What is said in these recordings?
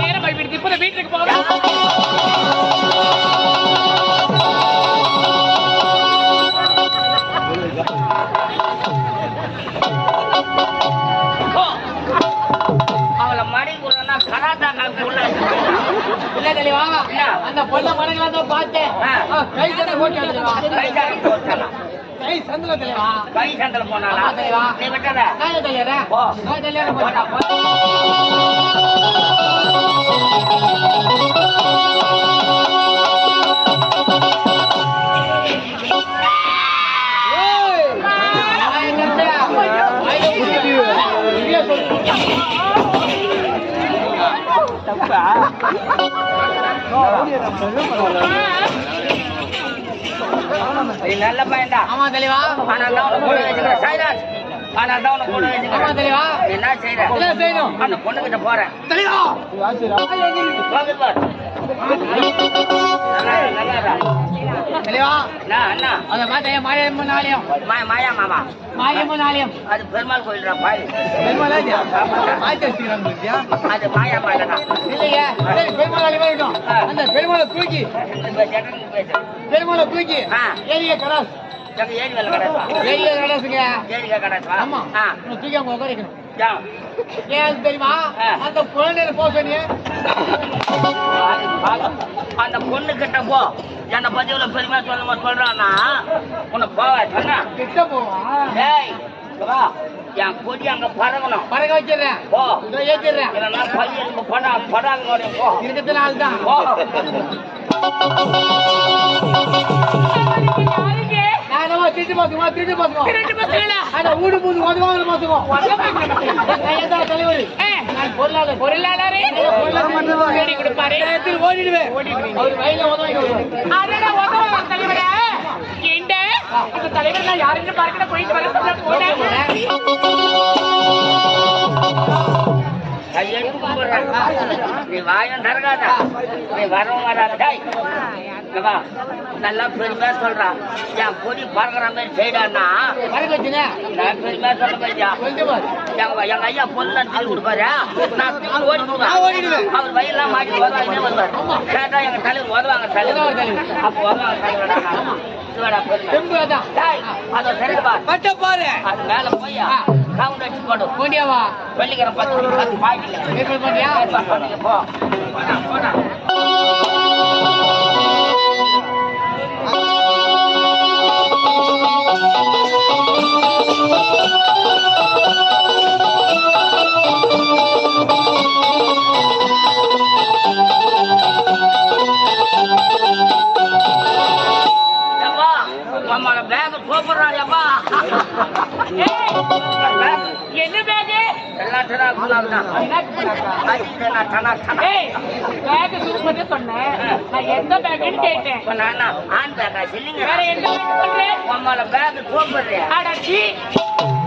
நேரம் ஆகிவிடுது, இப்ப வீட்டுக்கு போகலாம். அந்த பொண்ண மடங்கள பார்த்தேன். கை சண்டை போட்டு கை சந்தல தலைவா, கை சண்டல போனாலா? நீ விட்டத நான் தலையறேன். நான் தலையறேன். போடா நல்ல பையன்டா. ஆமா தலைவா. ஆனா நான் கூட வச்சுக்கிறேன் சைலன்ஸ். ஆனா நான் கூட வச்சுக்கிறேன். ஆமா தலைவா. என்ன செய்ற? என்ன செய்யணும்? அந்த பொண்ணு கிட்ட போறேன். தலைவா. வாங்க பார். நல்லா தலைவா. அண்ணா அத மாத்தைய மாயம்மன் ஆலயம். மாயா மாமா. மாயம்மன் ஆலயம். அது பெருமாள் கோயில்டா பாய். பெருமாள் ஆலயா? மாயத்தை வச்சிருக்காங்க. அது மாயா மாடா. இல்லைங்க. பெருமாள் ஆலயம் இருக்கட்டும். அந்த பெருமாளை தூக்கி பெருமாளை தூக்கி ஏரியா கடாஸ். எங்க ஏரி வேலை கடாஸ். ஏரியா கடாஸ்ங்க. ஏரியா கடாஸ். ஆமா. தூக்கி அவங்க உட்காரிக்கணும். ஏன் தெரியுமா? அந்த குழந்தைய போக சொன்னீங்க. அந்த பொண்ணு கிட்ட போ. என்ன பதிவுல பெருமையா சொல்றான்னா உன்னை போவா சொன்னா கிட்ட போவா. ஏய் வா, என் கொடி அங்க பறக்கணும். பறக்க வச்சிடுறேன். போ. ஏற்றிடுறேன். இல்லைன்னா பையன் படாங்க போ. இருக்கிறது நாள் தான். போ. திருட்டு பாத்துமா. ஆனா ஊடு பூந்து உதவாங்க பாத்துக்கோ. தலைவர் பொருளாளரே கொடுப்பாரு. ஓடிடுவேன். அவர் வயல உதவாங்க. தலைவரே இந்த தலைவர் நான் யாருன்னு பார்க்க போயிட்டு வர போனேன். நீ வாயம் தரகாதா, நீ வரவும் வராதா. நல்லா பெருமையா சொல்றான். என் பொடி பறக்கிற மாதிரி செய்யறான்னா பறக்க வச்சுங்க. நான் பெருமையா சொல்ல போயியா. எங்க ஐயா பொண்ணு திரும்பி கொடுப்பாரு. நான் திரும்பி ஓடிடுவேன். அவர் வயலாம் மாட்டி வருவாங்க வருவார். கேட்டா எங்க தலைவர் உதவாங்க தலைவர். அப்போ உதவாங்க தலைவர். அதை சரிப்பா பாரு. அது மேல போய் கவுண்ட் அடிச்சு போடு. போண்டியாவா? வெள்ளிக்கிழமை 10 பாய்க்கல போண்டியா போ. என்ன பேக்? சூப்பர் சொன்னேன். நான் எந்த பேக்னு கேட்டேன். ஹேண்ட் பேக்கா சொல்லுங்க. வேற எந்த பேக் சொல்றேன்? உம்மால பேக் சூப்பர். அடச்சி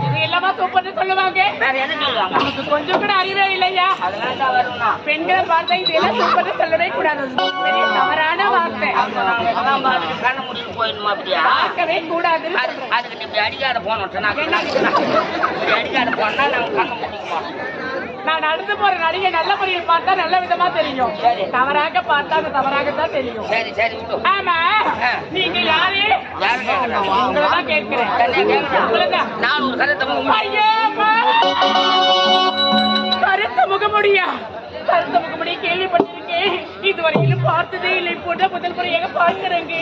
இது எல்லாமே சூப்பர்னு சொல்லுவாங்க. வேற என்ன சொல்லுவாங்க? நமக்கு கொஞ்சம் கூட அறிவே இல்லையா? அதனால தான் வரும்னா பெண்களை பார்த்தா இதெல்லாம் சூப்பர்னு சொல்லவே கூடாது. பெரிய தவறான வார்த்தை. அதெல்லாம் பாத்து கண்ண முடிச்சு போயிடுமா? அப்படியா பார்க்கவே கூடாது. அதுக்கு நீ இப்படி அடிக்காத போனோம். அடிக்காத போனா நாங்க கண்ண முடிக்குமா? நான் நடந்து போற நடிகை நல்ல முறையில் பார்த்தா நல்ல விதமா தெரியும். தவறாக பார்த்தா அது தவறாகத்தான் தெரியும். சரி சரி. ஆமா, நீங்க யாரு? உங்களதான் கேட்கிறேன். நான் ஒரு கருத்த முகமுடியா? கருத்த முகமுடிய கேள்விப்பட்டிருக்கேன். இதுவரையிலும் பார்த்ததே இல்லை. போட்ட முதல் முறையாக பார்க்கிறேங்க.